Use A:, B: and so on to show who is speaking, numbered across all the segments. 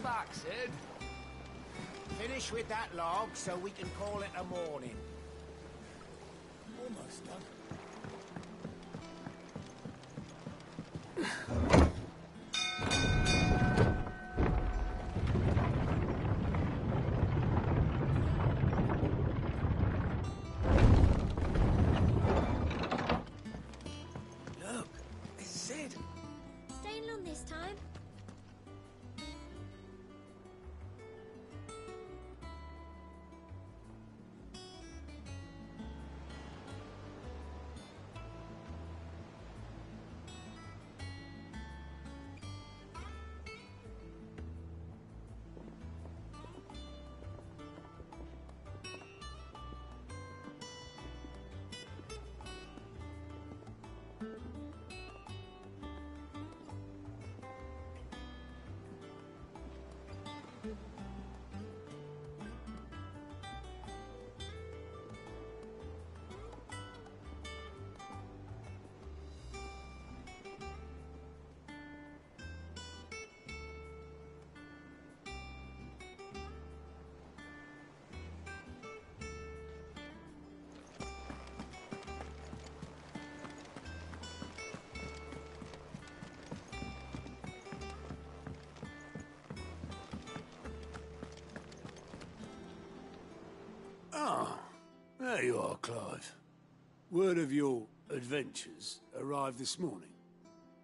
A: back, Sid.
B: Finish with that log so we can call it a morning.
C: Almost done.
B: Look, it's Sid.
D: Staying long this time?
C: Ah, there you are, Clive. Word of your adventures arrived this morning.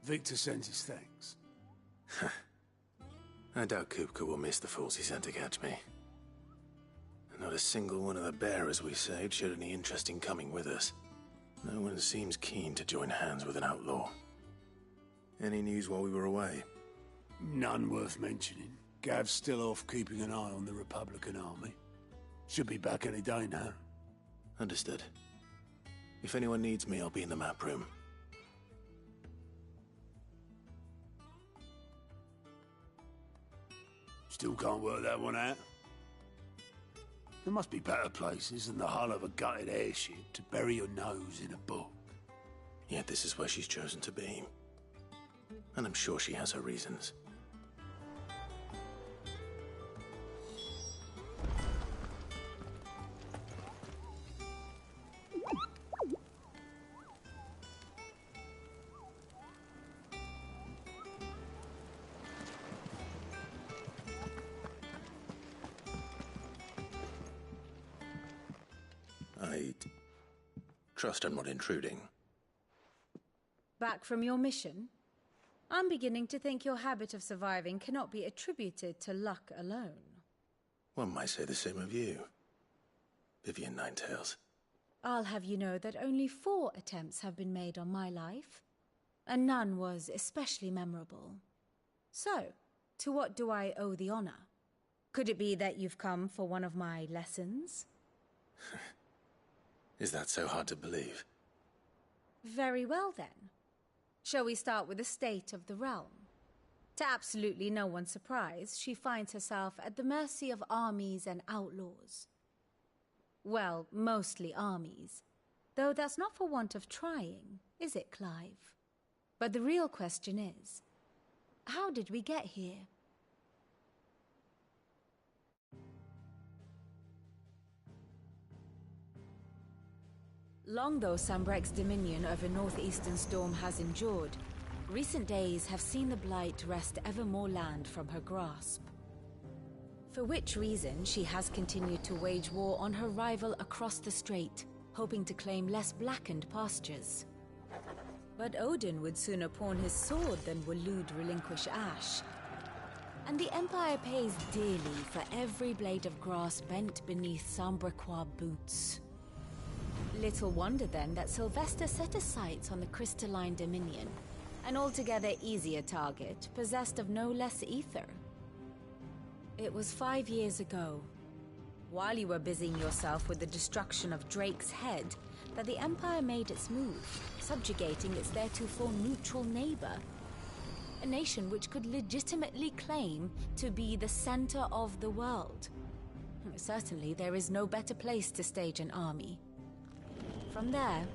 C: Victor sent his thanks.
E: I doubt Kupka will miss the fools he sent to catch me. Not a single one of the bearers we saved showed any interest in coming with us. No one seems keen to join hands with an outlaw. Any news while we were away?
C: None worth mentioning. Gav's still off keeping an eye on the Republican army. Should be back any day now.
E: Understood. If anyone needs me, I'll be in the map room.
C: Still can't work that one out. There must be better places than the hull of a gutted airship to bury your nose in a book.
E: Yet this is where she's chosen to be. And I'm sure she has her reasons. I trust I'm not intruding.
F: Back from your mission? I'm beginning to think your habit of surviving cannot be attributed to luck alone.
E: One might say the same of you, Vivian Ninetails.
F: I'll have you know that only 4 attempts have been made on my life, and none was especially memorable. So, to what do I owe the honor? Could it be that you've come for one of my lessons?
E: Is that so hard to believe?
F: Very well then. Shall we start with the state of the realm? To absolutely no one's surprise, she finds herself at the mercy of armies and outlaws. Well, mostly armies. Though that's not for want of trying, is it, Clive? But the real question is, how did we get here? Long though Sanbreque's dominion over northeastern Storm has endured, recent days have seen the Blight wrest ever more land from her grasp. For which reason she has continued to wage war on her rival across the strait, hoping to claim less blackened pastures. But Odin would sooner pawn his sword than Waloed relinquish Ash. And the Empire pays dearly for every blade of grass bent beneath Sanbrequois boots. Little wonder then that Sylvester set his sights on the Crystalline Dominion, an altogether easier target, possessed of no less ether. It was 5 years ago, while you were busying yourself with the destruction of Drake's Head, that the Empire made its move, subjugating its theretofore neutral neighbor. A nation which could legitimately claim to be the center of the world. Certainly, there is no better place to stage an army. From there,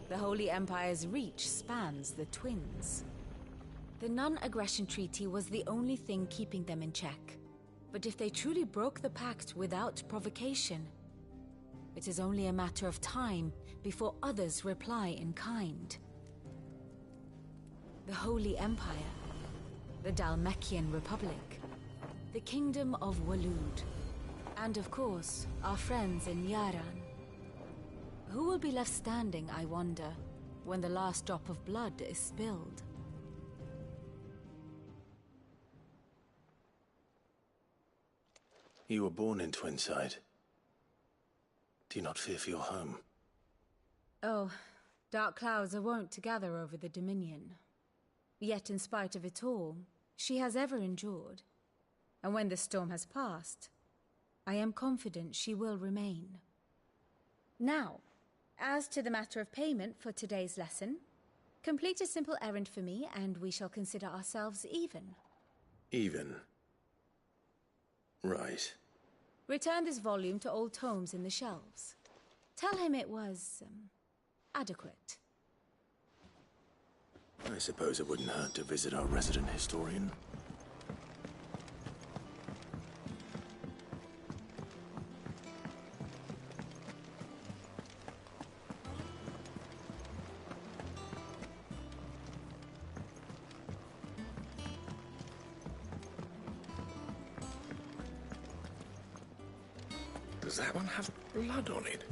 F: the Holy Empire's reach spans the Twins. The non-aggression treaty was the only thing keeping them in check, But if they truly broke the pact without provocation, it is only a matter of time before others reply in kind. The Holy Empire, the Dhalmekian Republic, the Kingdom of Waloed, and of course, our friends in Yaran. Who will be left standing, I wonder, when the last drop of blood is spilled?
E: You were born in Twinside. Do you not fear for your home?
F: Oh, dark clouds are wont to gather over the Dominion. Yet in spite of it all, she has ever endured. And when the storm has passed, I am confident she will remain. Now, as to the matter of payment for today's lesson, complete a simple errand for me and we shall consider ourselves even.
E: Even? Right.
F: Return this volume to old tomes in the shelves. Tell him it was, adequate.
E: I suppose it wouldn't hurt to visit our resident historian.
A: Does that one have blood on it?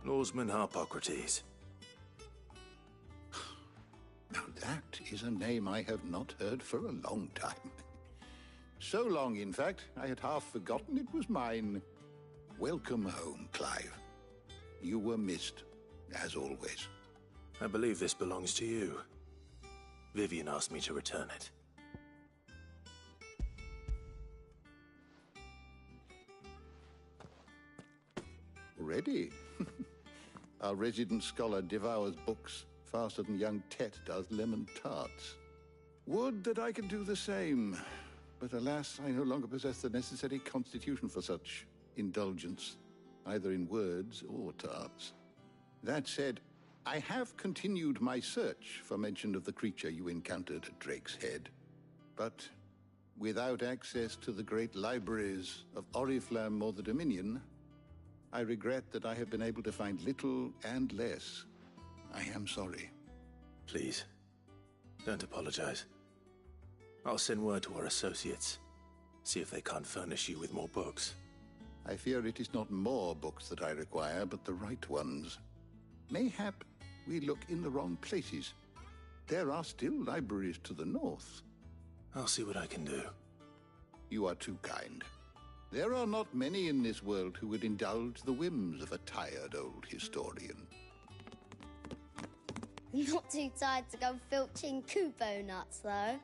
E: Norseman Harpocrates.
G: Now that is a name I have not heard for a long time. So long, in fact, I had half forgotten it was mine. Welcome home, Clive. You were missed, as always.
E: I believe this belongs to you. Vivian asked me to return it.
G: Already? Our resident scholar devours books faster than young Tet does lemon tarts. Would that I could do the same. But alas, I no longer possess the necessary constitution for such indulgence, either in words or tarts. That said, I have continued my search for mention of the creature you encountered at Drake's Head. But without access to the great libraries of Oriflamme or the Dominion, I regret that I have been able to find little and less. I am sorry.
E: Please, don't apologize. I'll send word to our associates. See if they can't furnish you with more books.
G: I fear it is not more books that I require, but the right ones. Mayhap we look in the wrong places. There are still libraries to the north.
E: I'll see what I can do.
G: You are too kind. There are not many in this world who would indulge the whims of a tired old historian.
D: Not too tired to go filching Kupo nuts, though.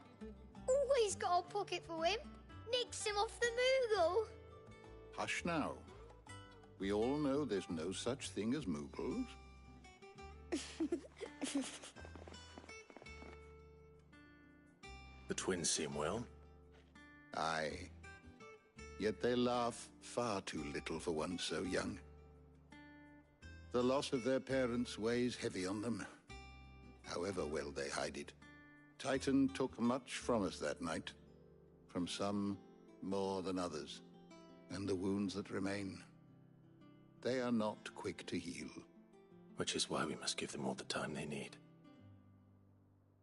D: Always got a pocket for him. Nicks him off the Moogle.
G: Hush now. We all know there's no such thing as Moogles.
E: The twins seem well.
G: Aye. Yet they laugh far too little for one so young. The loss of their parents weighs heavy on them, however well they hide it. Titan took much from us that night, from some more than others, and the wounds that remain, they are not quick to heal.
E: Which is why we must give them all the time they need.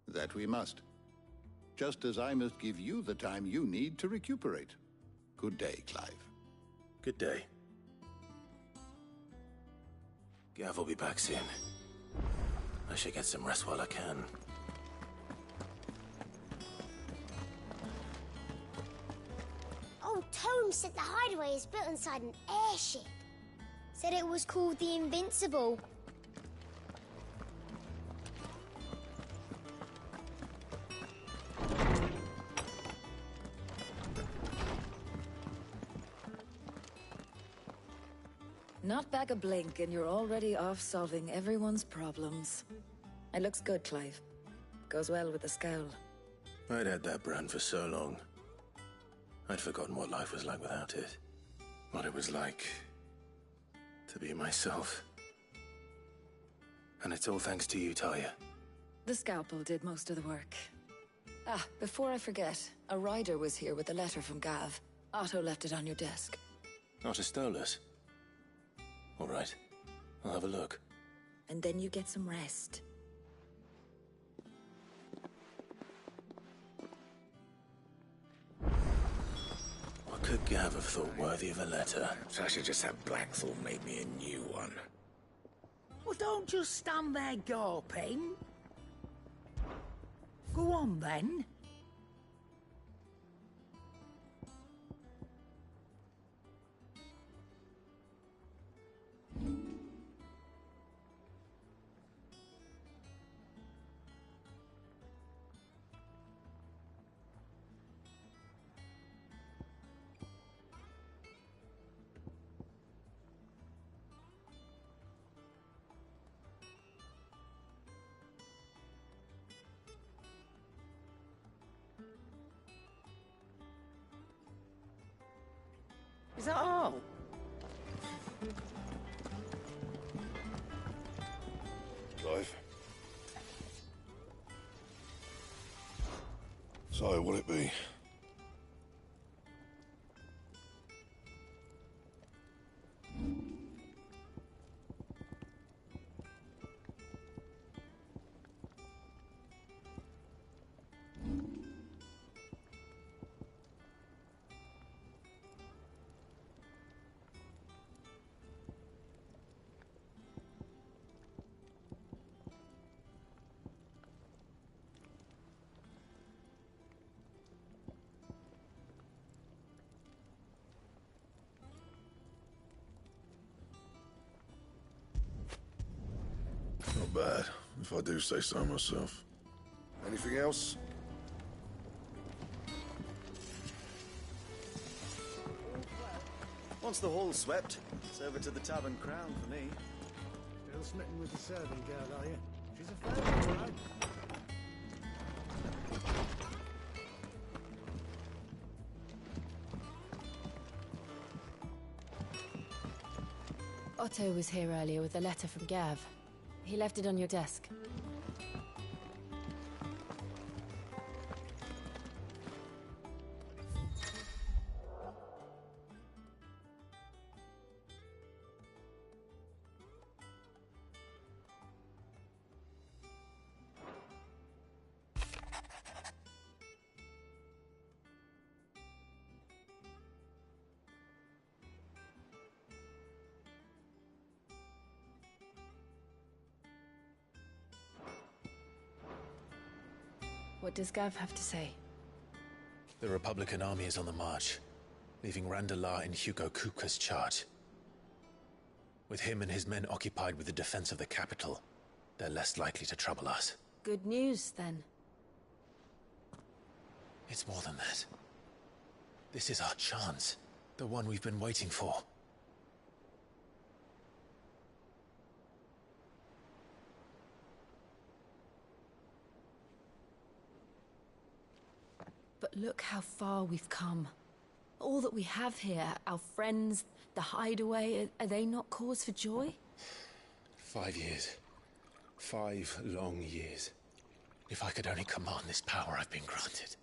G: That we must. Just as I must give you the time you need to recuperate. Good day, Clive.
E: Good day. Gav will be back soon. I should get some rest while I can.
D: Old Tome said the hideaway is built inside an airship. Said it was called the Invincible.
H: Not back a blink and you're already off solving everyone's problems. It looks good, Clive. Goes well with the scowl.
E: I'd had that brand for so long. I'd forgotten what life was like without it. What it was like to be myself. And it's all thanks to you, Talia.
H: The scalpel did most of the work. Ah, before I forget, a rider was here with a letter from Gav. Otto left it on your desk.
E: Otto stole us. All right, I'll have a look.
H: And then you get some rest.
E: What could Gav have thought worthy of a letter?
A: So I should just have Blackthorn make me a new one.
B: Well, don't just stand there gawping. Go on, then. Is that all?
A: Clive. So, what'll it be? Not bad, if I do say so myself. Anything else?
I: Once the hall's swept, it's over to the Tavern Crown for me.
B: Still smitten with the servant girl, are you? She's a favourite, right?
F: Otto was here earlier with a letter from Gav. He left it on your desk. What does Gav have to say?
E: The Republican army is on the march, leaving Randalar in Hugo Kupka's charge. With him and his men occupied with the defense of the capital, they're less likely to trouble us.
F: Good news, then.
E: It's more than that. This is our chance, the one we've been waiting for.
F: But look how far we've come. All that we have here, our friends, the hideaway, are they not cause for joy?
E: 5 years. 5 long years. If I could only command this power I've been granted,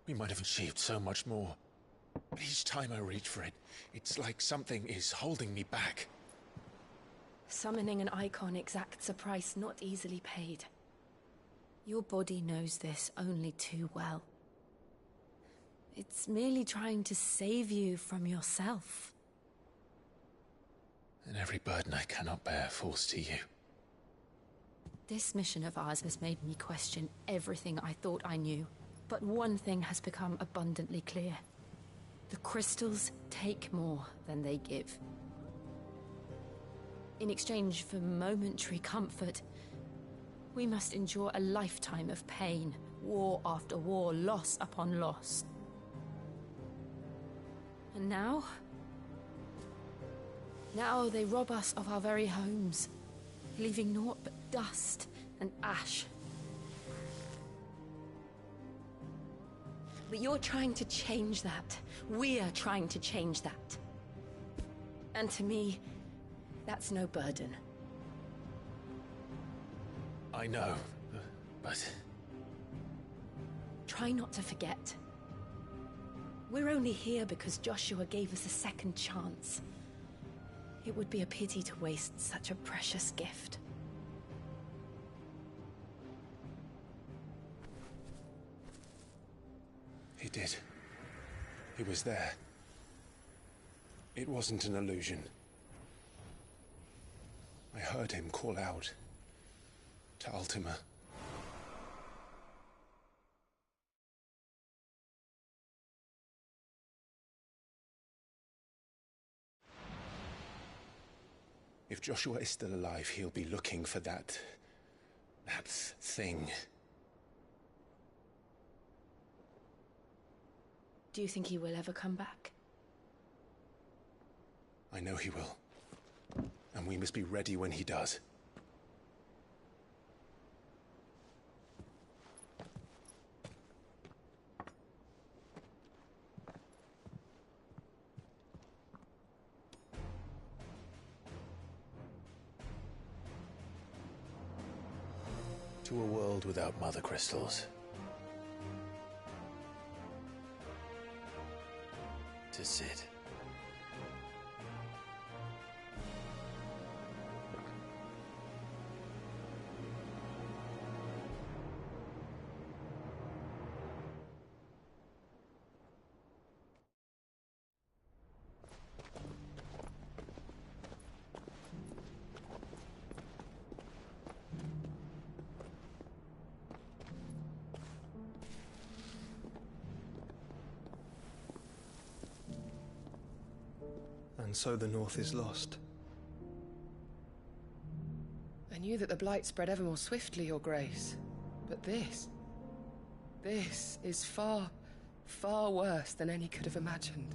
E: we might have achieved so much more. But each time I reach for it, it's like something is holding me back.
F: Summoning an icon exacts a price not easily paid. Your body knows this only too well. It's merely trying to save you from yourself.
E: And every burden I cannot bear falls to you.
F: This mission of ours has made me question everything I thought I knew. But one thing has become abundantly clear. The crystals take more than they give. In exchange for momentary comfort, we must endure a lifetime of pain, war after war, loss upon loss. And now? Now they rob us of our very homes, leaving naught but dust and ash.
J: But you're trying to change that. We're trying to change that. And to me, that's no burden.
E: I know, but...
J: Try not to forget. We're only here because Joshua gave us a second chance. It would be a pity to waste such a precious gift.
E: He did. He was there. It wasn't an illusion. I heard him call out to Ultima. If Joshua is still alive, he'll be looking for that thing.
J: Do you think he will ever come back?
E: I know he will. And we must be ready when he does. To a world without mother crystals. To Cid.
K: And so the North is lost.
L: I knew that the Blight spread ever more swiftly, Your Grace. But this is far, far worse than any could have imagined.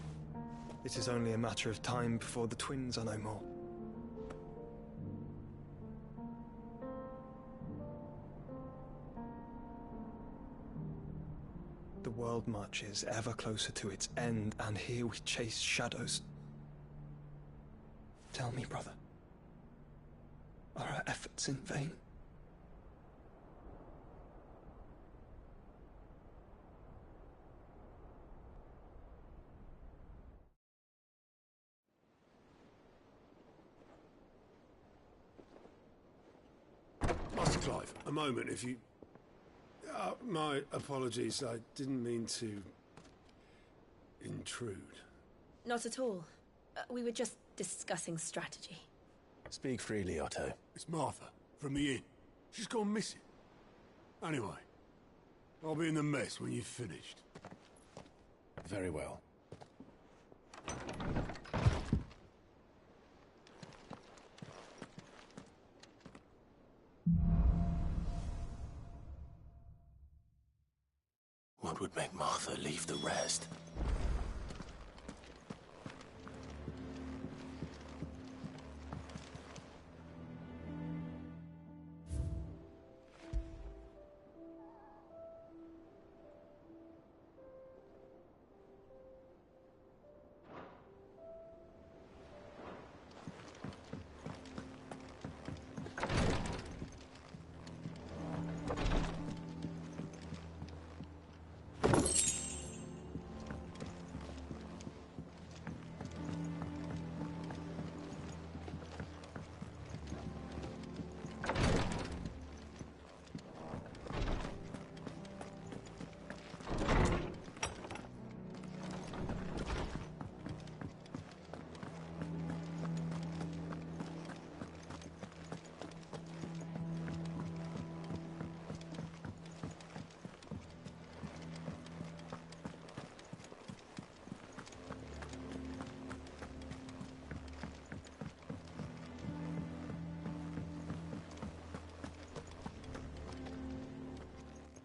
K: It is only a matter of time before the twins are no more. The world marches ever closer to its end, and here we chase shadows. Tell me, brother, are our efforts in vain?
C: Master Clive, a moment, if you... my apologies, I didn't mean to... intrude.
J: Not at all. We were just discussing strategy.
E: Speak freely, Otto.
C: It's Martha, from the inn. She's gone missing. Anyway, I'll be in the mess when you've finished.
E: Very well. What would make Martha leave the rest?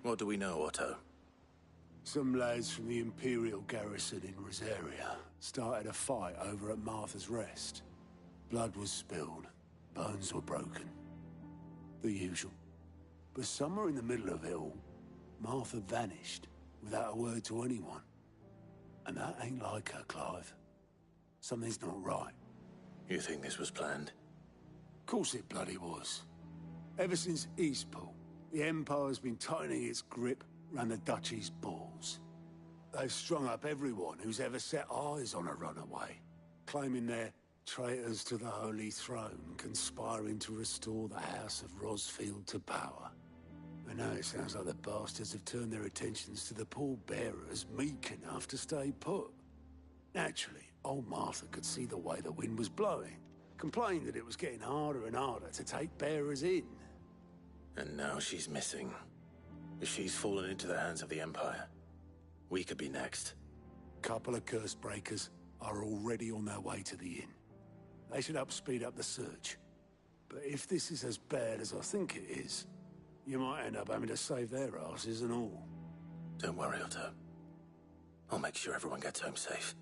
E: What do we know, Otto?
C: Some lads from the Imperial garrison in Rosaria started a fight over at Martha's Rest. Blood was spilled, bones were broken. The usual. But somewhere in the middle of it all, Martha vanished, without a word to anyone. And that ain't like her, Clive. Something's not right.
E: You think this was planned?
C: Of course it bloody was. Ever since Eastpool, the Empire's been tightening its grip round the Duchy's balls. They've strung up everyone who's ever set eyes on a runaway, claiming they're traitors to the Holy Throne, conspiring to restore the House of Rosfield to power. And now it sounds like the bastards have turned their attentions to the pallbearers meek enough to stay put. Naturally, old Martha could see the way the wind was blowing, complained that it was getting harder and harder to take bearers in.
E: And now she's missing. If she's fallen into the hands of the Empire, we could be next.
C: Couple of curse breakers are already on their way to the inn. They should speed up the search. But if this is as bad as I think it is, you might end up having to save their asses and all.
E: Don't worry, Otto. I'll make sure everyone gets home safe.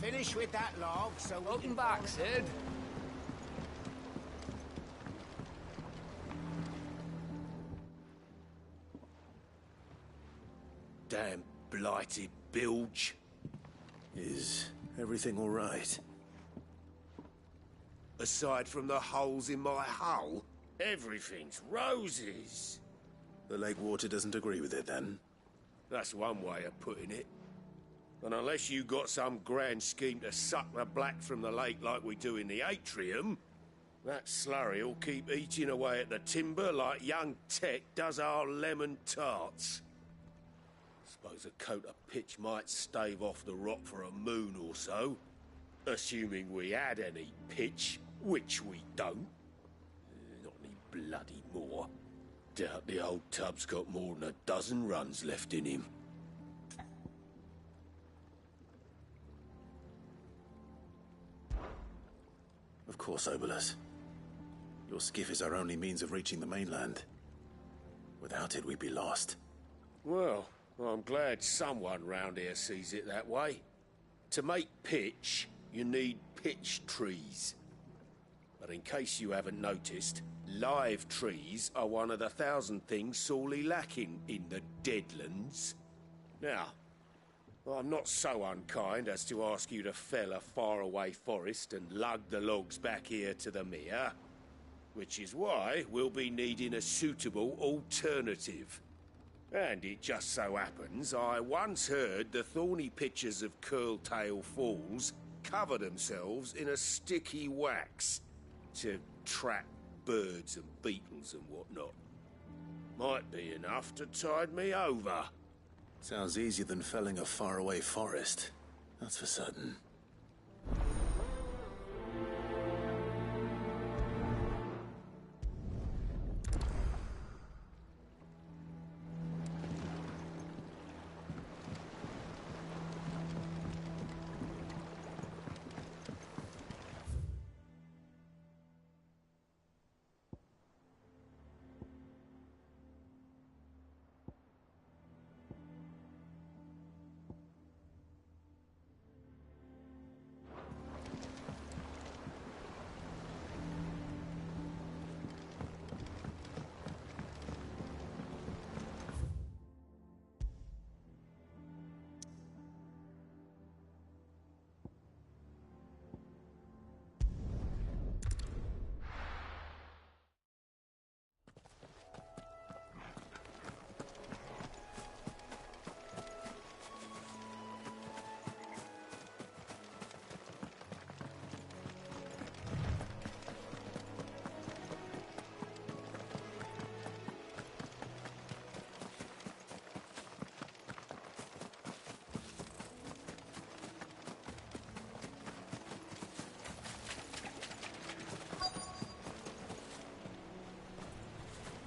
B: Finish with that log, so we
M: Welcome
B: can
M: back, Sid.
N: Damn blighted bilge.
E: Is everything all right?
N: Aside from the holes in my hull, everything's roses.
E: The lake water doesn't agree with it, then?
N: That's one way of putting it. And unless you got some grand scheme to suck the black from the lake like we do in the atrium, that slurry'll keep eating away at the timber like young Tech does our lemon tarts. Suppose a coat of pitch might stave off the rock for a moon or so, assuming we had any pitch, which we don't. Not any bloody more. Doubt the old tub's got more than a dozen runs left in him.
E: Of course, Obolus. Your skiff is our only means of reaching the mainland. Without it, we'd be lost.
N: Well, I'm glad someone round here sees it that way. To make pitch, you need pitch trees. But in case you haven't noticed, live trees are one of the 1,000 things sorely lacking in the Deadlands. Now, I'm not so unkind as to ask you to fell a faraway forest and lug the logs back here to the mere, which is why we'll be needing a suitable alternative. And it just so happens I once heard the thorny pitchers of Curltail Falls cover themselves in a sticky wax to trap birds and beetles and whatnot. Might be enough to tide me over.
E: Sounds easier than felling a faraway forest. That's for certain.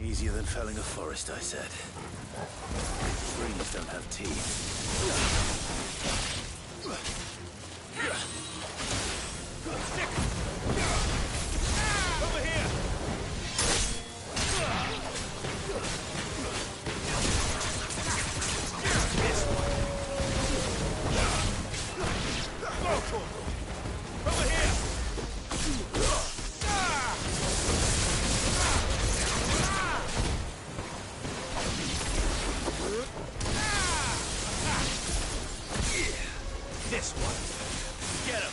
E: Easier than felling a forest, I said. Trees don't have teeth.
N: Over here! Over here! This one. Get him.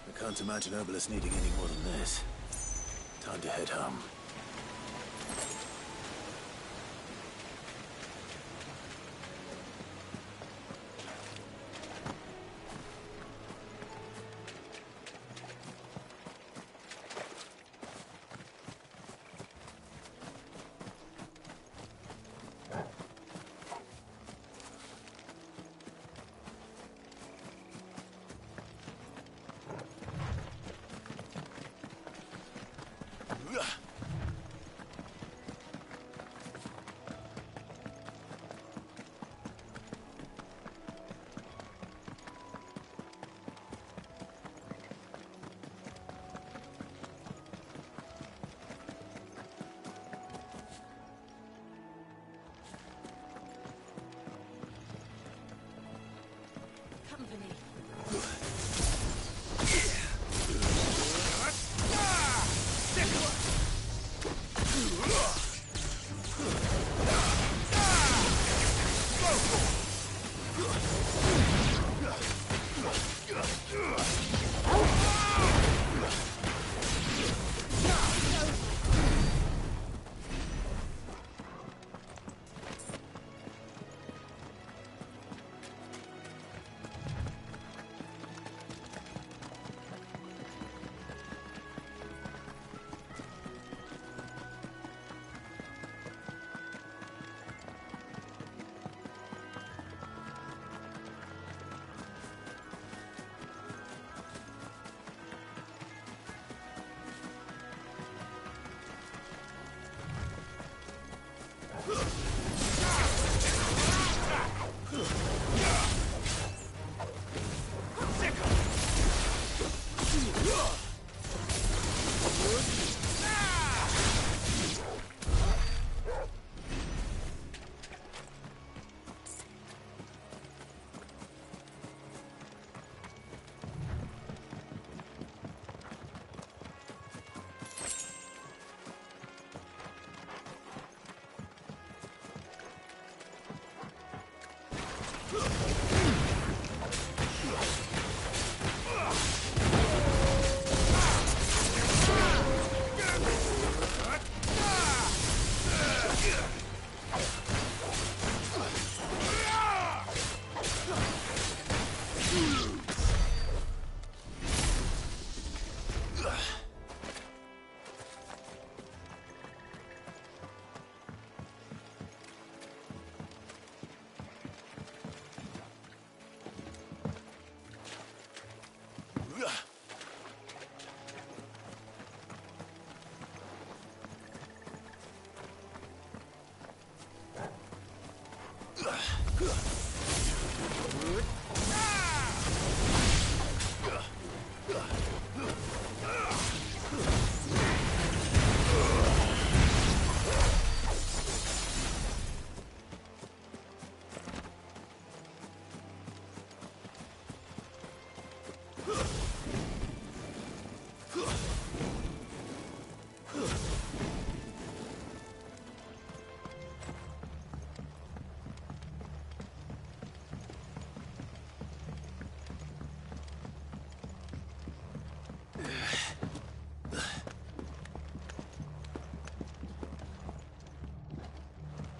E: I can't imagine Obelisk needing any more than this. Time to head home.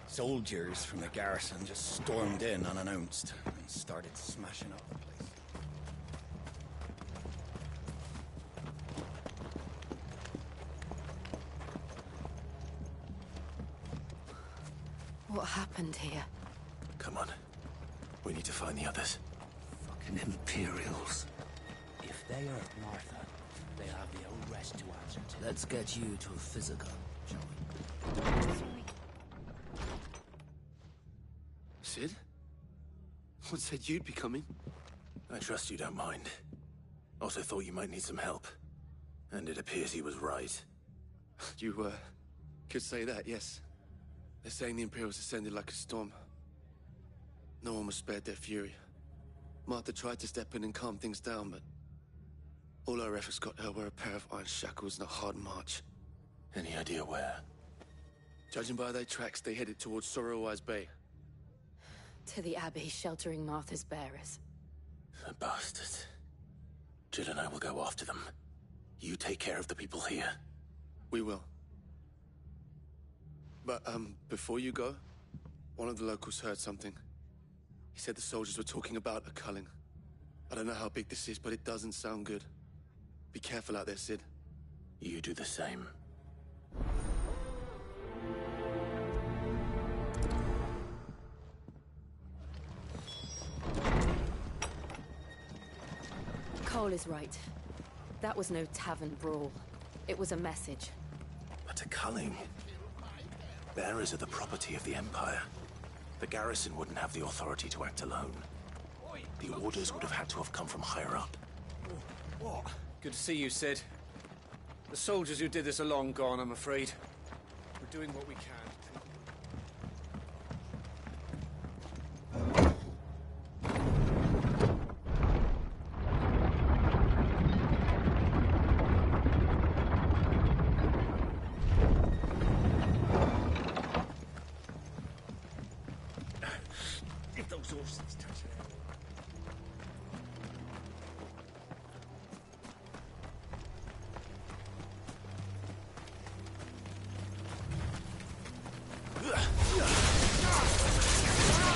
M: Soldiers from the garrison just stormed in unannounced and started smashing up the place.
H: What happened here?
E: Come on. We need to find the others.
O: Fucking Imperials. If they hurt Martha, they have the old rest to answer to. Let's get you to a physical, shall we?
D: Sorry.
P: Sid? What said you'd be coming?
E: I trust you don't mind. Also thought you might need some help. And it appears he was right.
P: You, could say that, yes. They're saying the Imperials ascended like a storm. No one was spared their fury. Martha tried to step in and calm things down, but all our efforts got her were a pair of iron shackles and a hard march.
E: Any idea where?
P: Judging by their tracks, they headed towards Sorrowwise Bay.
H: To the Abbey, sheltering Martha's bearers.
E: The bastards. Jill and I will go after them. You take care of the people here.
P: We will. But, before you go, one of the locals heard something. He said the soldiers were talking about a culling. I don't know how big this is, but it doesn't sound good. Be careful out there, Sid.
E: You do the same.
H: Cole is right. That was no tavern brawl. It was a message.
E: But a culling. Bearers are the property of the Empire. The garrison wouldn't have the authority to act alone. The orders would have had to have come from higher up.
M: What? Good to see you, Sid. The soldiers who did this are long gone, I'm afraid. We're doing what we can.
O: If those horses touch it.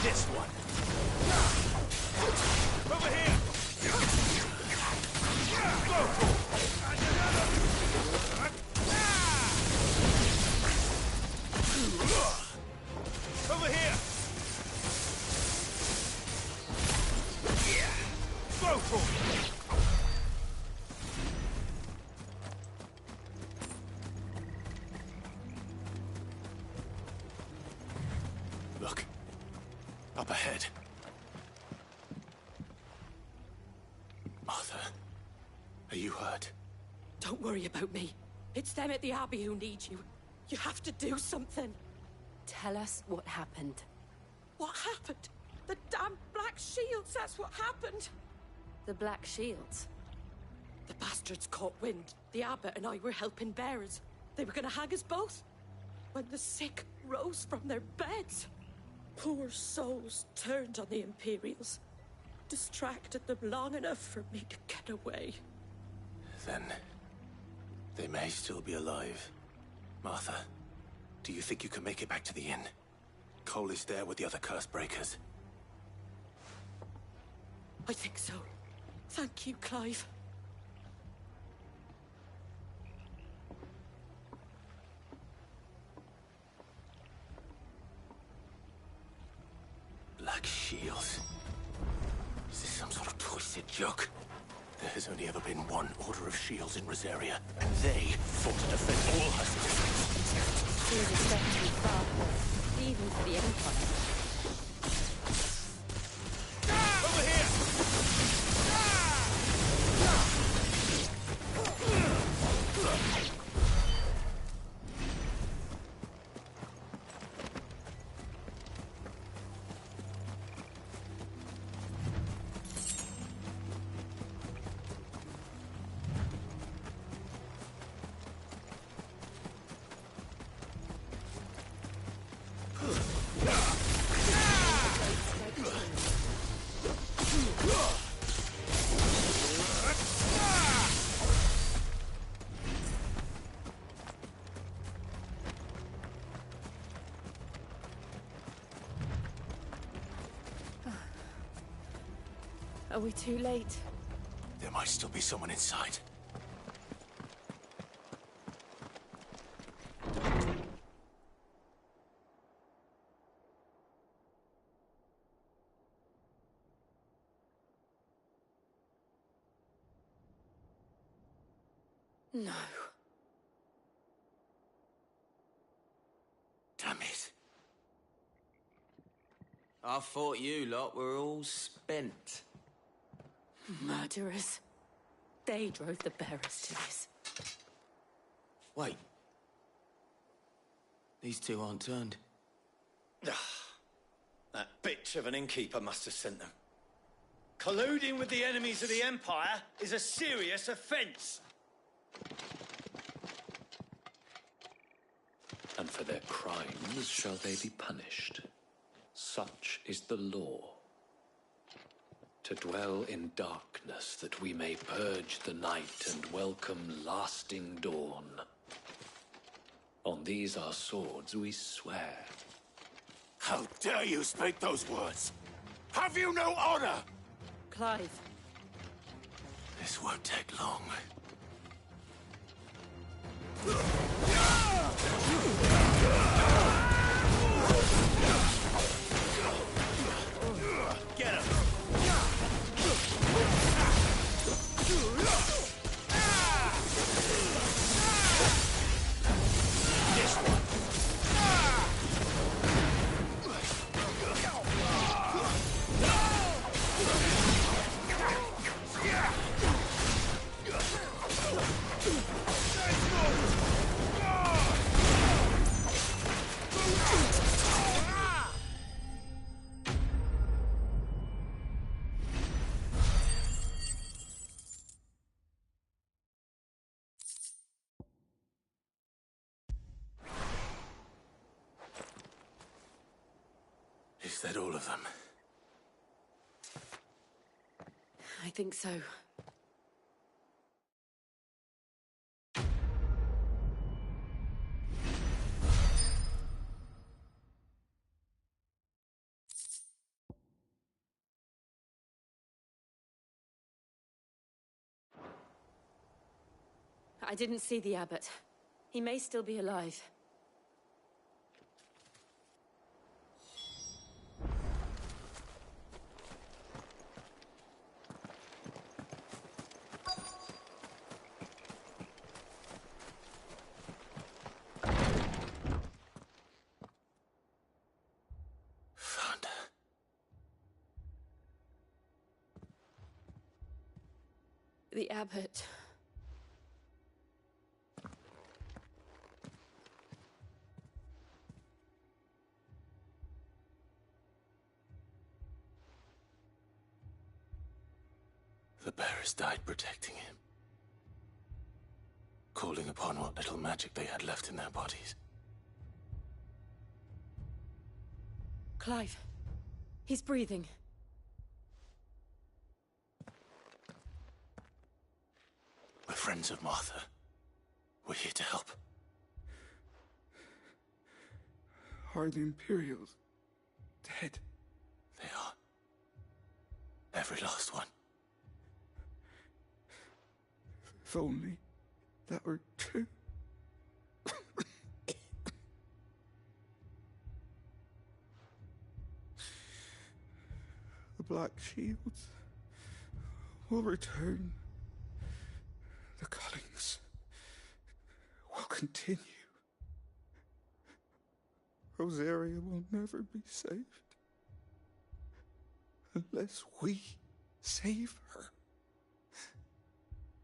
E: This one.
O: Over here! Over here! Go for it!
E: Look. Up ahead. Martha, are you hurt?
J: Don't worry about me. It's them at the Abbey who need you. You have to do something.
H: Tell us what happened.
J: What happened? The damn Black Shields, that's what happened.
H: The Black Shields?
J: The bastards caught wind. The abbot and I were helping bearers. They were gonna hang us both. When the sick rose from their beds, poor souls turned on the Imperials. Distracted them long enough for me to get away.
E: Then, they may still be alive. Martha, do you think you can make it back to the inn? Cole is there with the other curse breakers.
J: I think so. Thank you, Clive.
E: Black Shields. Is this some sort of twisted joke? There has only ever been one Order of Shields in Rosaria, and they fought to defend all her citizens.
H: She was expected far, even for the Empire.
O: Over here!
J: Are we too late?
E: There might still be someone inside.
J: No.
O: Damn it. I thought you lot were all spent.
J: Murderers. They drove the bearers to this.
O: Wait. These two aren't turned.
Q: That bitch of an innkeeper must have sent them. Colluding with the enemies of the Empire is a serious offense.
R: And for their crimes shall they be punished. Such is the law. To dwell in darkness that we may purge the night and welcome lasting dawn. On these our swords we swear.
C: How dare you speak those words? Have you no honor?
J: Clive.
E: This won't take long.
Q: Get him! This one!
E: Is that all of them?
J: I think so. I didn't see the abbot. He may still be alive.
E: Found her.
J: The abbot.
E: The bearers died protecting him. Calling upon what little magic they had left in their bodies.
J: Clive. He's breathing.
E: We're friends of Martha. We're here to help.
S: Are the Imperials dead?
E: They are. Every last one.
S: If only that were true. The Black Shields will return. The Cullings will continue. Rosaria will never be saved unless we save her.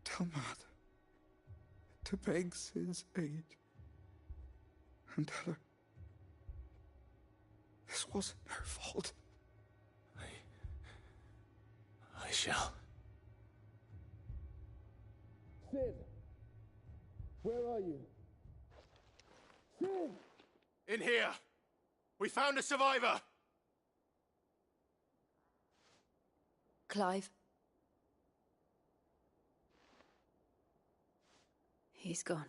S: Tell Mother to beg Sid's aid and tell her this wasn't her fault.
E: I shall.
P: Sid! Where are you? Sid!
Q: In here! We found a survivor!
J: Clive. He's gone.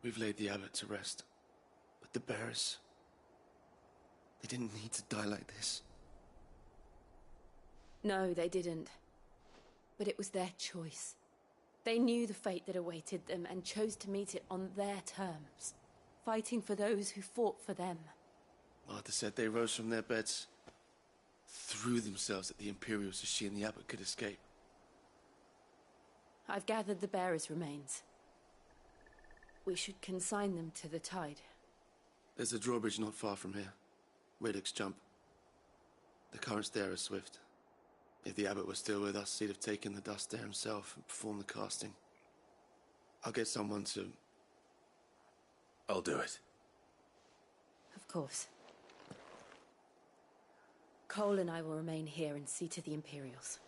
P: We've laid the abbot to rest, but the bearers, they didn't need to die like this.
J: No, they didn't.
T: But it was their choice. They knew the fate that awaited them and chose to meet it on their terms, fighting for those who fought for them.
P: Martha said they rose from their beds, threw themselves at the Imperials so she and the Abbot could escape.
T: I've gathered the bearers' remains. We should consign them to the tide.
P: There's a drawbridge not far from here. Radix Jump. The currents there are swift. If the Abbot was still with us, he'd have taken the dust there himself and performed the casting. I'll get someone to...
E: I'll do it.
T: Of course. Cole and I will remain here and see to the Imperials.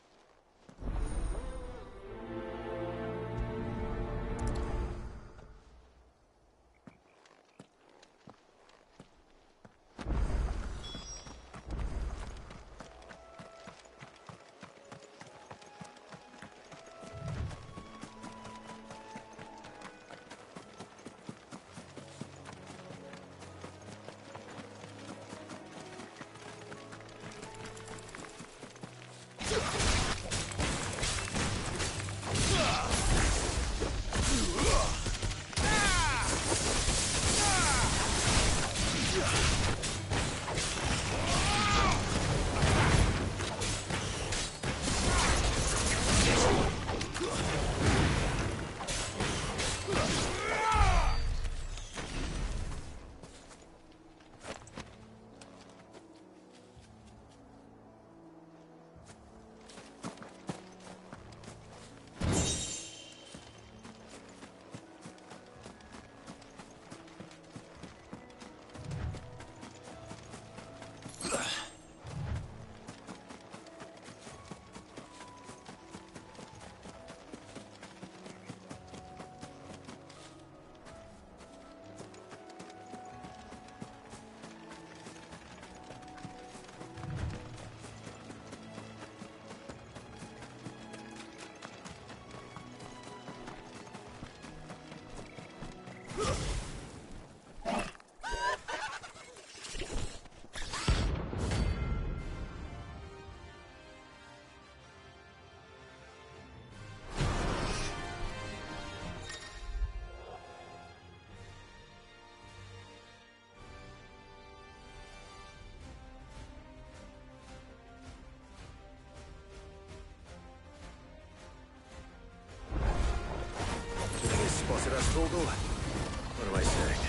E: Spotted us, Torgal? What am I saying?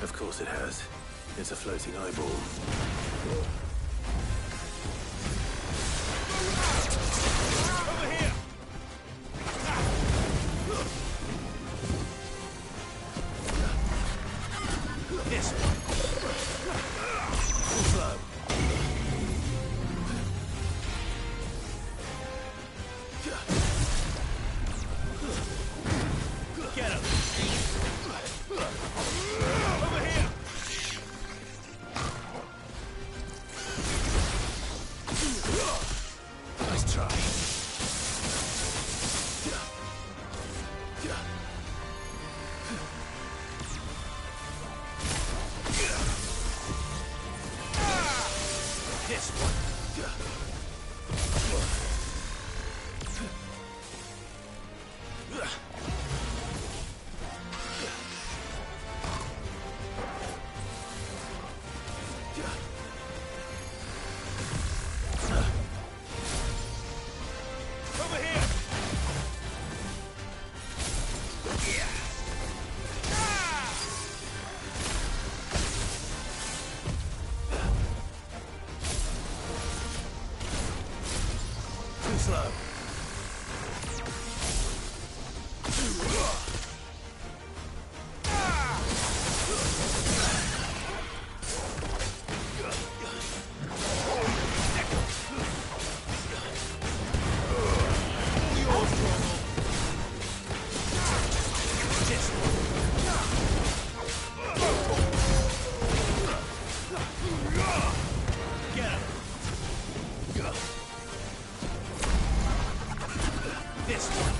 E: Of course it has. It's a floating eyeball.
N: Over here! This one. Too slow. Get him! Over here! Nice try. This one. Over here! Too slow. Get him! This one.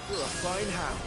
P: You're a fine hound.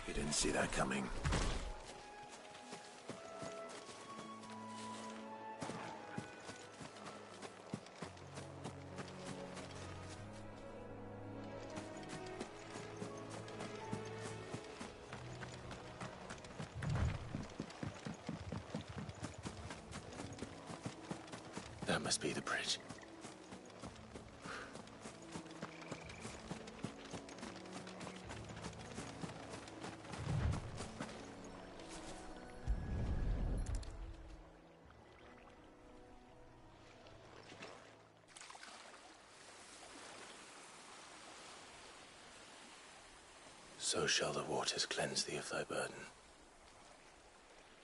E: You didn't see that coming. That must be the bridge. So shall the waters cleanse thee of thy burden,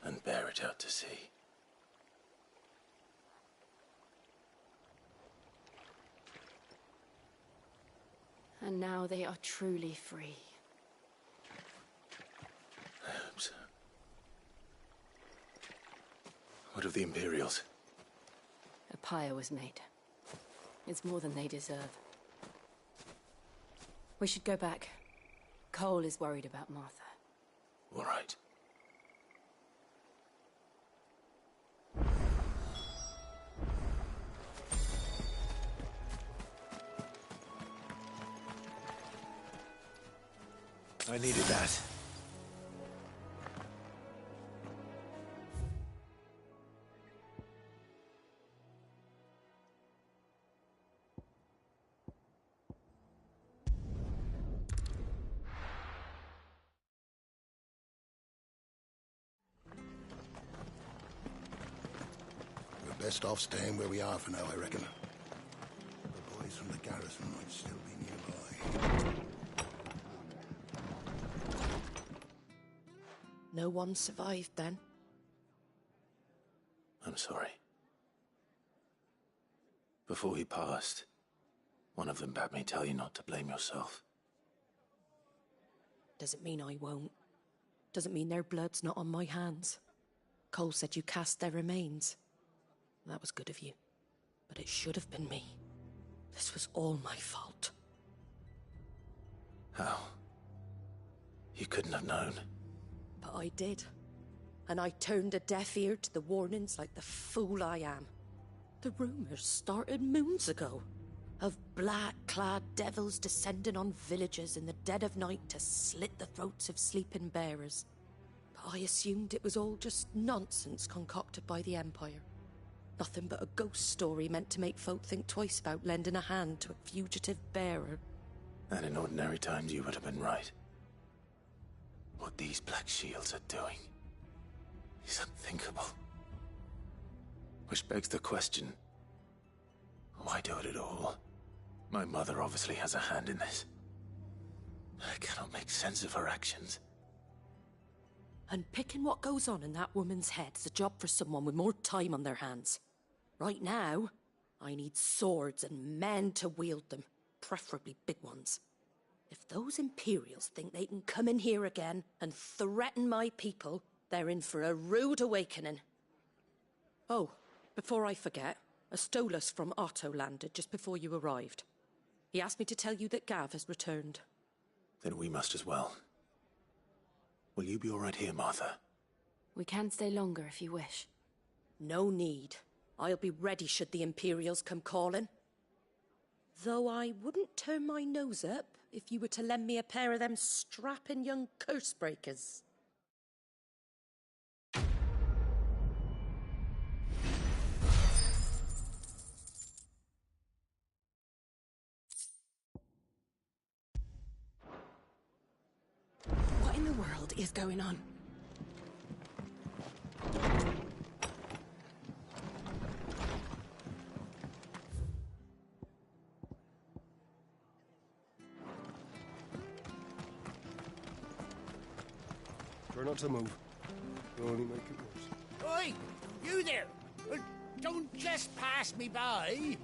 E: and bear it out to sea.
T: And now they are truly free.
E: I hope so. What of the Imperials?
T: A pyre was made. It's more than they deserve. We should go back. Cole is worried about Martha.
E: All right. I needed that.
A: We're best off staying where we are for now, I reckon. The boys from the garrison might still be nearby.
J: No one survived then?
E: I'm sorry. Before he passed, one of them bade me tell you not to blame yourself.
J: Doesn't mean I won't. Doesn't mean their blood's not on my hands. Cole said you cast their remains. That was good of you. But it should have been me. This was all my fault.
E: How? You couldn't have known.
J: But I did. And I turned a deaf ear to the warnings like the fool I am. The rumors started moons ago. Of black-clad devils descending on villages in the dead of night to slit the throats of sleeping bearers. But I assumed it was all just nonsense concocted by the Empire. Nothing but a ghost story meant to make folk think twice about lending a hand to a fugitive bearer.
E: And in ordinary times you would have been right. What these Black Shields are doing is unthinkable. Which begs the question, why do it at all? My mother obviously has a hand in this. I cannot make sense of her actions.
J: And picking what goes on in that woman's head is a job for someone with more time on their hands. Right now, I need swords and men to wield them, preferably big ones. If those Imperials think they can come in here again and threaten my people, they're in for a rude awakening. Oh, before I forget, a Stolas from Otto landed just before you arrived. He asked me to tell you that Gav has returned.
E: Then we must as well. Will you be all right here, Martha?
T: We can stay longer if you wish.
J: No need. I'll be ready should the Imperials come calling. Though I wouldn't turn my nose up if you were to lend me a pair of them strapping young curse-breakers.
T: What is going on?
U: Try not to move. You'll only make it worse.
B: Oi! You there! Don't just pass me by!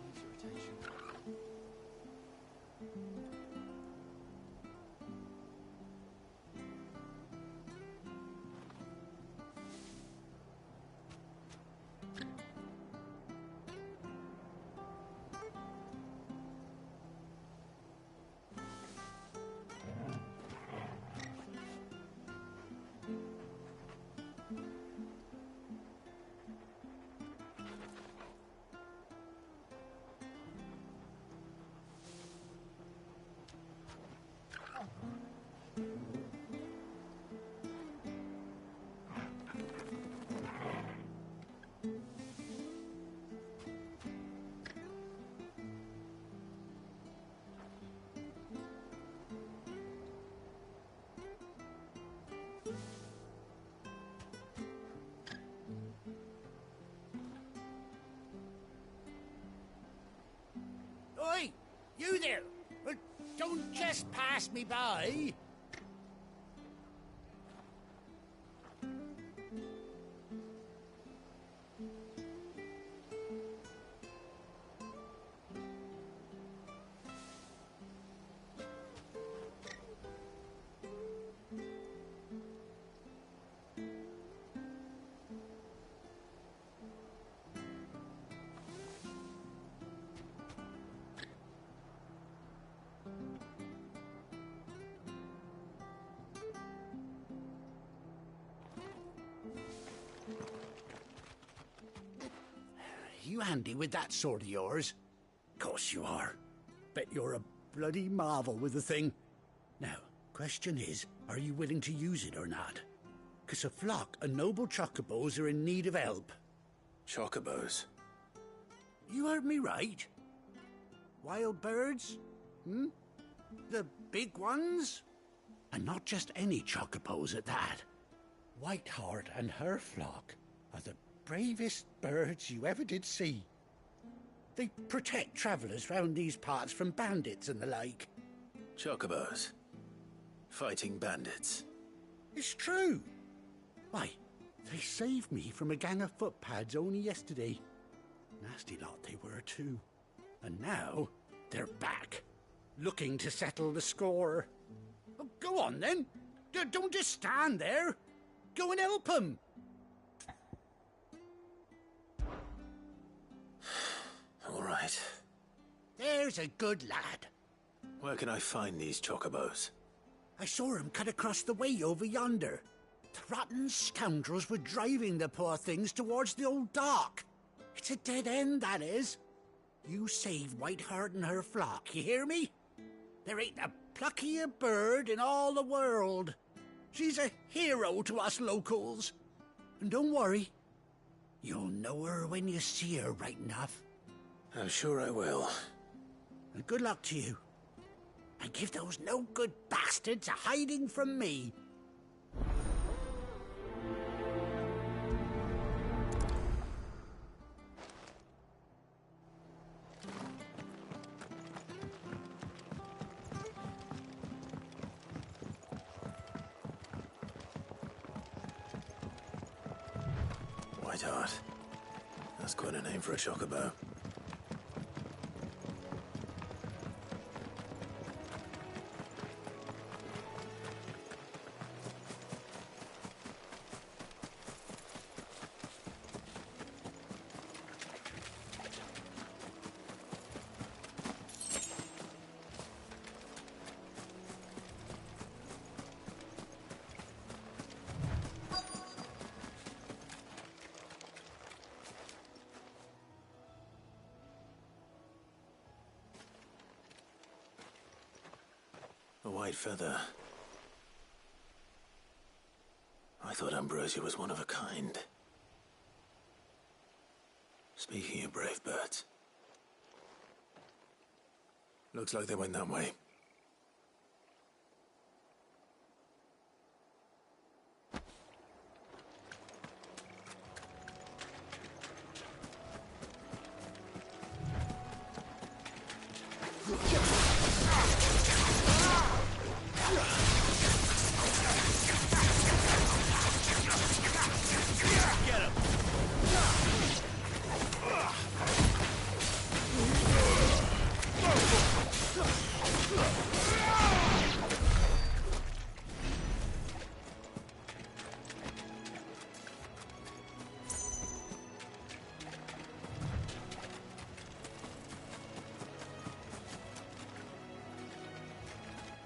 B: Oi! You there! Don't just pass me by! You handy with that sword of yours? Course you are. Bet you're a bloody marvel with the thing. Now, question is, are you willing to use it or not? 'Cause a flock of noble chocobos are in need of help.
E: Chocobos?
B: You heard me right. Wild birds? Hmm? The big ones? And not just any chocobos at that. Whiteheart and her flock are the bravest birds you ever did see. They protect travellers round these parts from bandits and the like.
E: Chocobos? Fighting bandits?
B: It's true. Why, they saved me from a gang of footpads only yesterday. Nasty lot they were too. And now they're back, looking to settle the score. Well, go on then. Don't just stand there. Go and help them.
E: All right.
B: There's a good lad.
E: Where can I find these chocobos?
B: I saw him cut across the way over yonder. The rotten scoundrels were driving the poor things towards the old dock. It's a dead end, that is. You save Whiteheart and her flock, you hear me? There ain't a pluckier bird in all the world. She's a hero to us locals. And don't worry, you'll know her when you see her right enough.
E: I'm sure I will.
B: And good luck to you. And give those no-good bastards a hiding from me.
E: Whiteheart. That's quite a name for a chocobo. A white feather. I thought Ambrosia was one of a kind. Speaking of brave birds. Looks like they went that way.
N: Get him!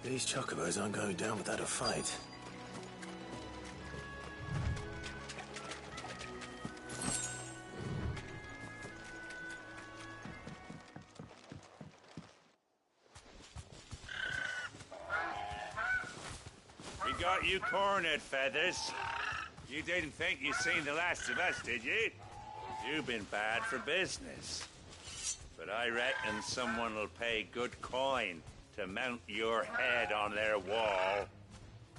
E: These chocobos aren't going down without a fight.
G: We got you cornered, Feathers. You didn't think you'd seen the last of us, did you? You've been bad for business. But I reckon someone will pay good coin to mount your head on their wall.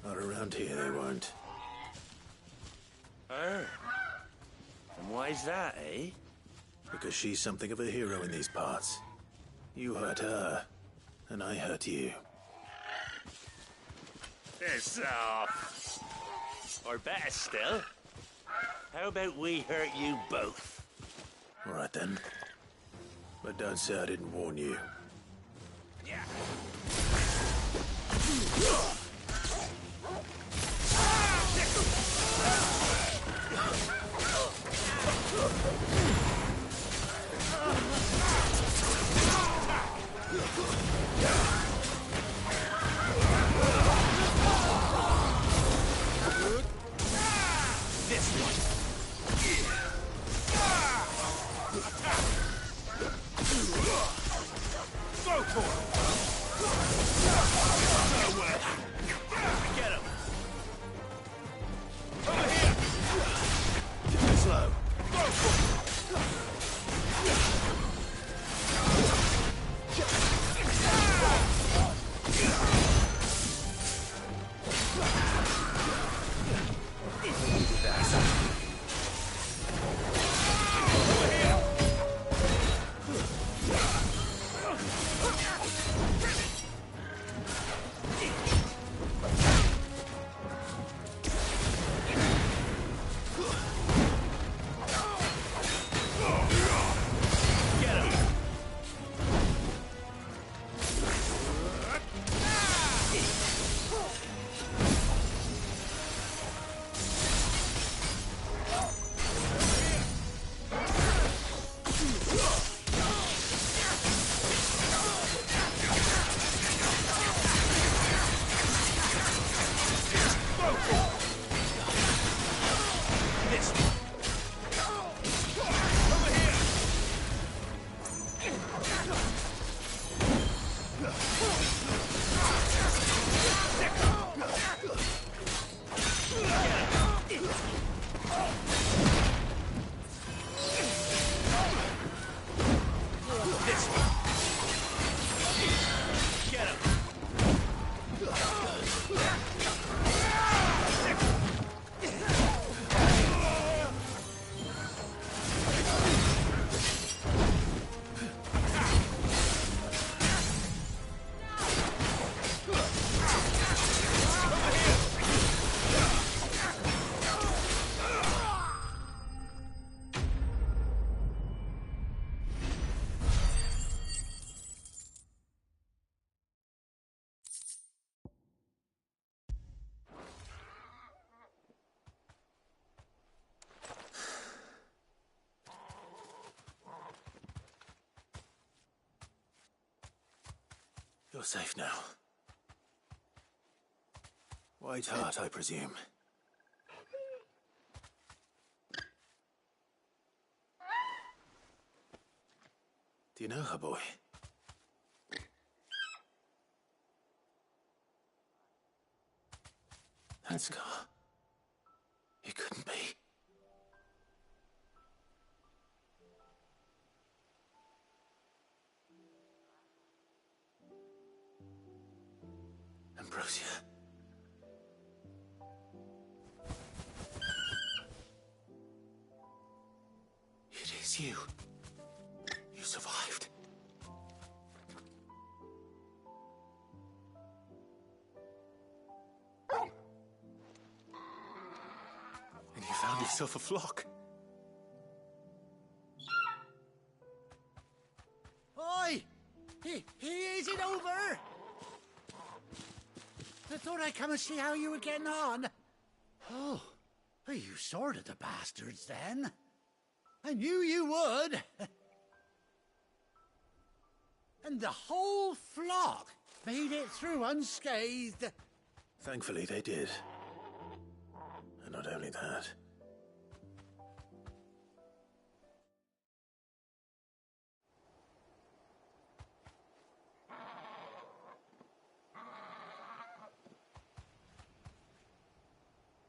E: Not around here, they won't.
G: Her? And why's that, eh?
E: Because she's something of a hero in these parts. You hurt her, and I hurt you.
G: Piss off. Or better still, how about we hurt you both?
E: All right, then. But don't say I didn't warn you.
G: Yeah.
N: This one. Go for it. Nowhere. Get him. Over here.
E: Too slow.
N: Go for it.
E: You're safe now. White Heart, I presume. Do you know her, boy? That scar. It couldn't be. Ambrosia. It is you. You survived. yourself a flock.
B: Oi! Is it over? I thought I'd come and see how you were getting on. Oh, well, you sorted the bastards then. I knew you would. And the whole flock made it through unscathed.
E: Thankfully, they did. And not only that.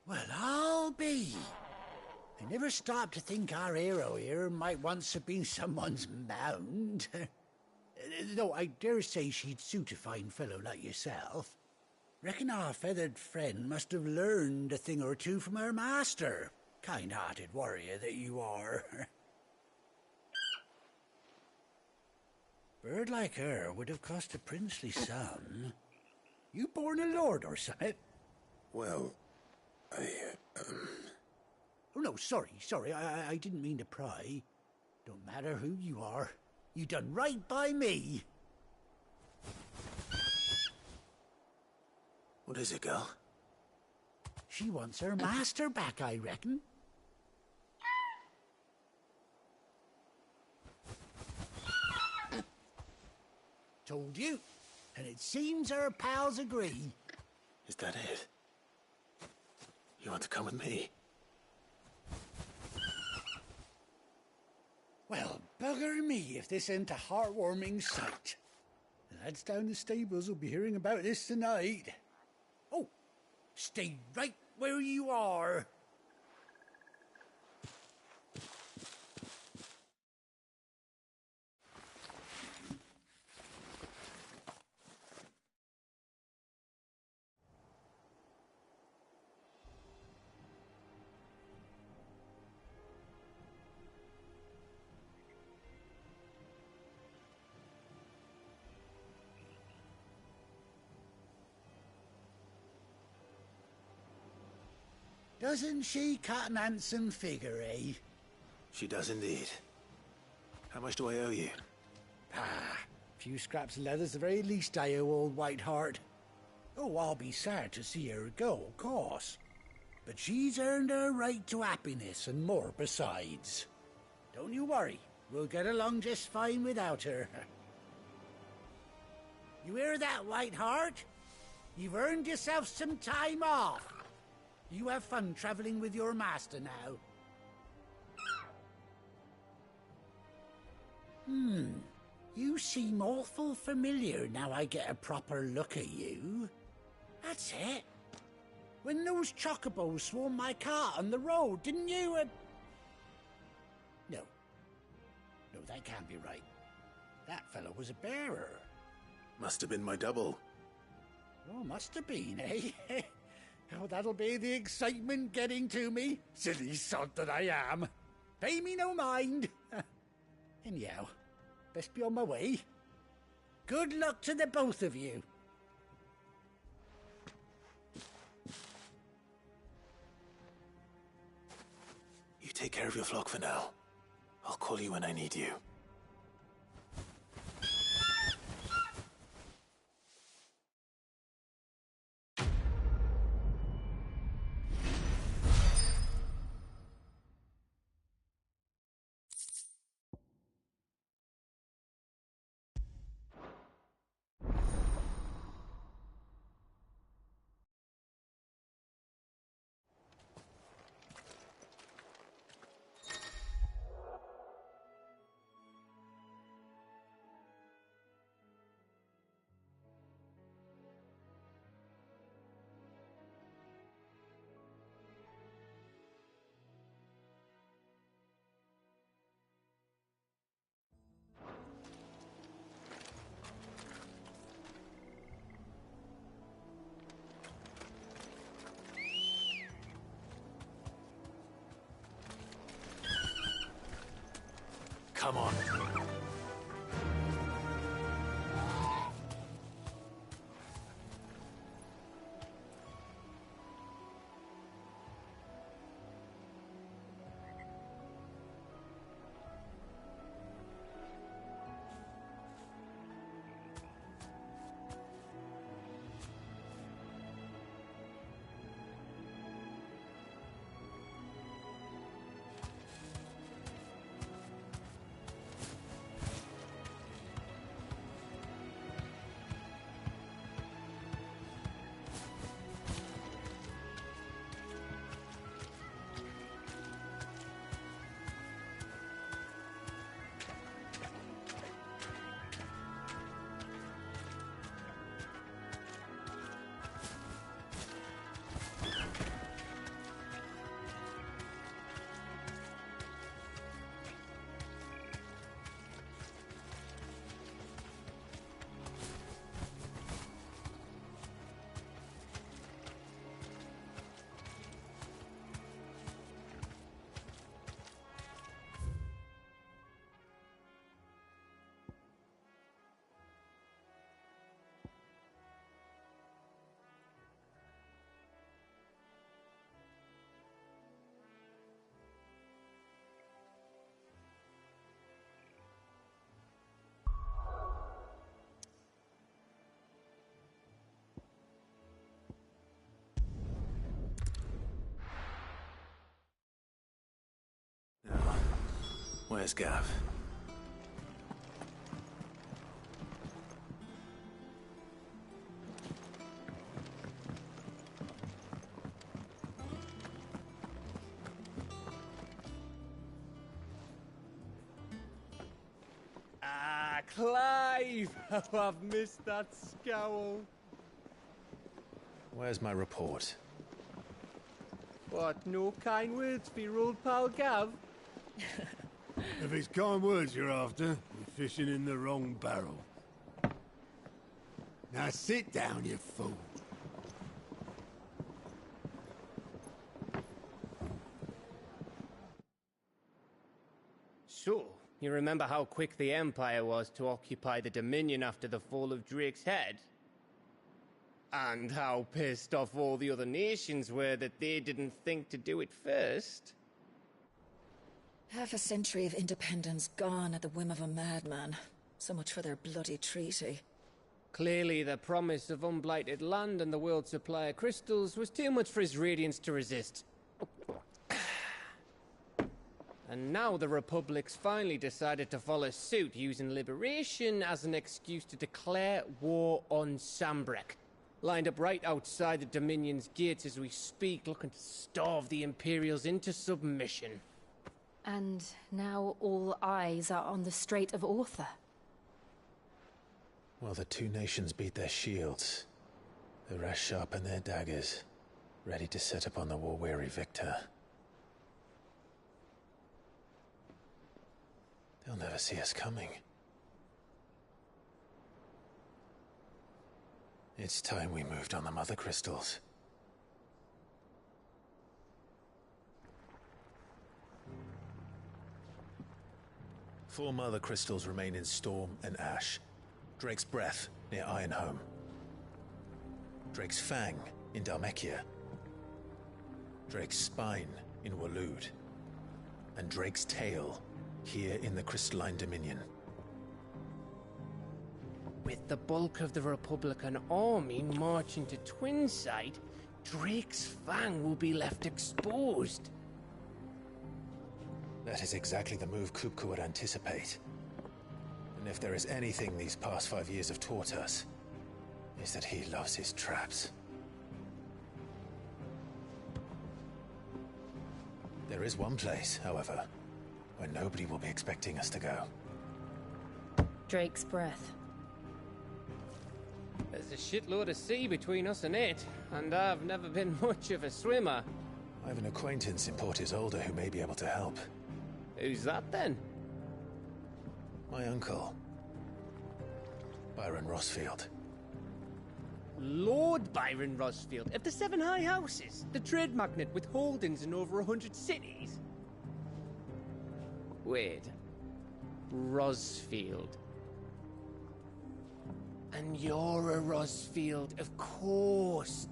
B: Well, I'll be. I never stopped to think our hero here might once have been someone's mount. Though I dare say she'd suit a fine fellow like yourself. Reckon our feathered friend must have learned a thing or two from her master. Kind-hearted warrior that you are. Bird like her would have cost a princely sum. You born a lord or something?
E: Well,
B: Oh, no, sorry. I didn't mean to pry. Don't matter who you are. You done right by me.
E: What is it, girl?
B: She wants her master back, I reckon. Told you. And it seems her pals agree.
E: Is that it? You want to come with me?
B: Well, bugger me if this ain't a heartwarming sight. The lads down the stables will be hearing about this tonight. Oh, stay right where you are. Doesn't she cut an handsome figure, eh?
E: She does indeed. How much do I owe you?
B: Ah, a few scraps of leather's the very least I owe old Whiteheart. Oh, I'll be sad to see her go, of course. But she's earned her right to happiness and more besides. Don't you worry, we'll get along just fine without her. You hear that, Whiteheart? You've earned yourself some time off. You have fun traveling with your master now. You seem awful familiar now I get a proper look at you. That's it. When those chocobos swarmed my cart on the road, didn't you? No, that can't be right. That fellow was a bearer.
E: Must have been my double.
B: Oh, must have been, eh? Oh, that'll be the excitement getting to me. Silly sod that I am. Pay me no mind. Anyhow, best be on my way. Good luck to the both of you.
E: You take care of your flock for now. I'll call you when I need you. Come on. Where's Gav?
U: Ah, Clive! Oh, I've missed that scowl.
E: Where's my report?
U: What, no kind words for your old pal Gav?
C: If it's kind words you're after, you're fishing in the wrong barrel. Now sit down, you fool.
U: So, you remember how quick the Empire was to occupy the Dominion after the fall of Drake's Head? And how pissed off all the other nations were that they didn't think to do it first?
H: Half a century of independence gone at the whim of a madman. So much for their bloody treaty.
U: Clearly, the promise of unblighted land and the world's supply of crystals was too much for his radiance to resist. And now the Republic's finally decided to follow suit, using liberation as an excuse to declare war on Sambrek. Lined up right outside the Dominion's gates as we speak, looking to starve the Imperials into submission.
T: And now all eyes are on the Strait of Arthur.
E: Well, the two nations beat their shields. The rest sharpen their daggers, ready to set upon the war-weary victor. They'll never see us coming. It's time we moved on the Mother Crystals. Four Mother Crystals remain in Storm and Ash. Drake's Breath, near Ironhome. Drake's Fang, in Dhalmekia. Drake's Spine, in Waloed. And Drake's Tail, here in the Crystalline Dominion.
U: With the bulk of the Republican army marching to Twinside, Drake's Fang will be left exposed.
E: That is exactly the move Kupka would anticipate. And if there is anything these past 5 years have taught us, is that he loves his traps. There is one place, however, where nobody will be expecting us to go.
T: Drake's Breath.
U: There's a shitload of sea between us and it, and I've never been much of a swimmer.
E: I have an acquaintance in Port Isolde who may be able to help.
U: Who's that then?
E: My uncle, Byron Rosfield.
U: Lord Byron Rosfield of the Seven High Houses, the trade magnate with holdings in over 100 cities. Wait, Rosfield. And you're a Rosfield, of course.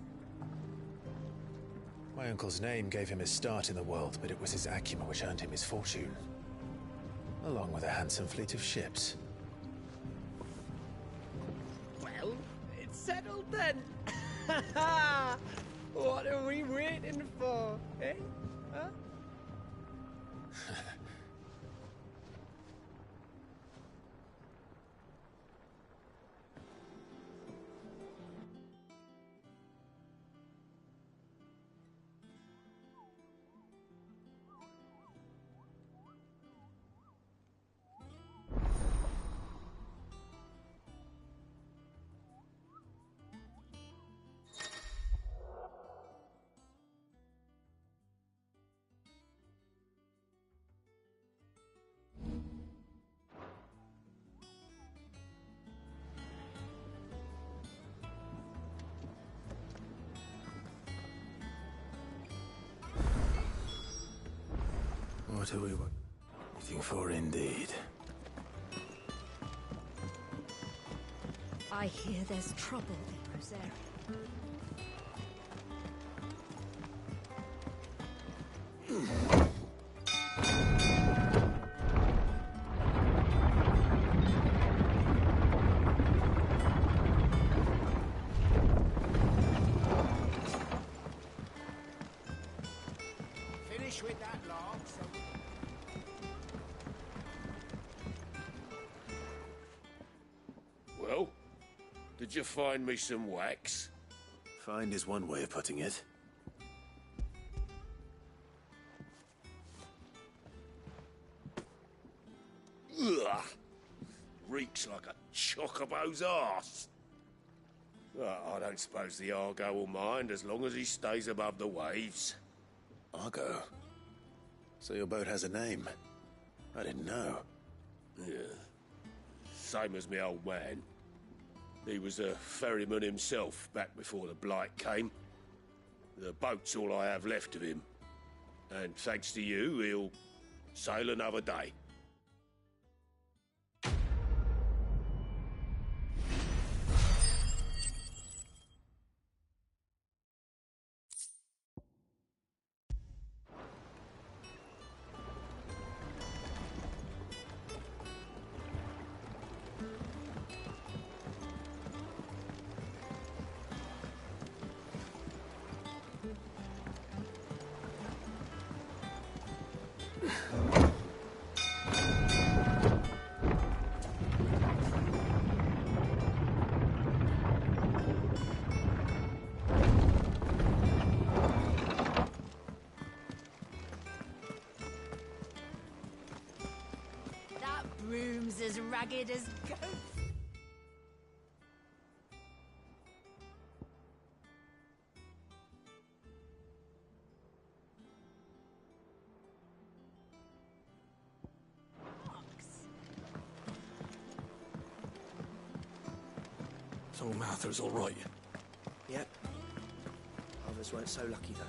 E: My uncle's name gave him his start in the world, but it was his acumen which earned him his fortune. Along with a handsome fleet of ships.
U: Well, it's settled then. What are we waiting for, eh? Huh?
E: What are we waiting for, indeed?
I: I hear there's trouble in Rosaria.
B: Finish with that log, so...
N: Did you find me some wax?
E: Find is one way of putting it.
N: Ugh! Reeks like a chocobo's arse. I don't suppose the Argo will mind as long as he stays above the waves.
E: Argo? So your boat has a name? I didn't know.
N: Yeah. Same as me old man. He was a ferryman himself back before the Blight came. The boat's all I have left of him. And thanks to you, he'll sail another day.
I: That broom's as ragged as ghosts.
O: So Martha's all right? Yep. Others weren't so lucky, though.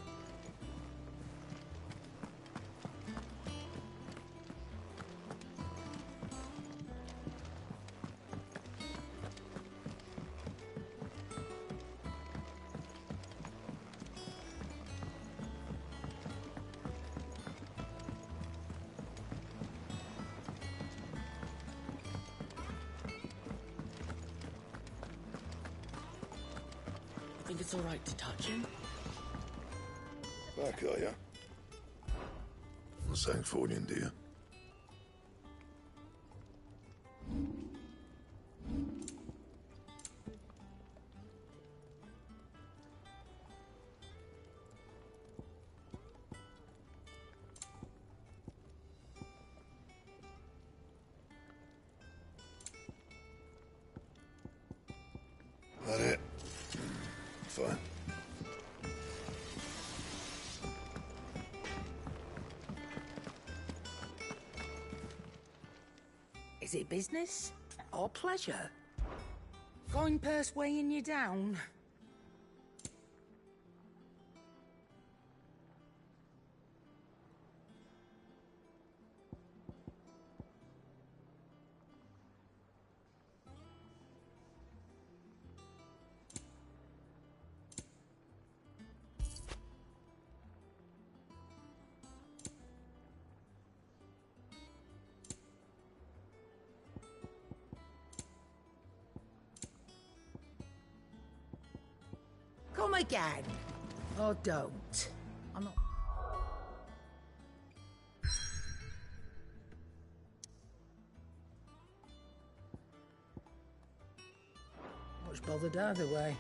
J: Think it's all right to touch him?
A: Back, are you? Well, thanks for you, dear. That it? Fine.
F: Is it business or pleasure? Coin purse weighing you down? Come again. Or don't. I'm not... Much bothered either way.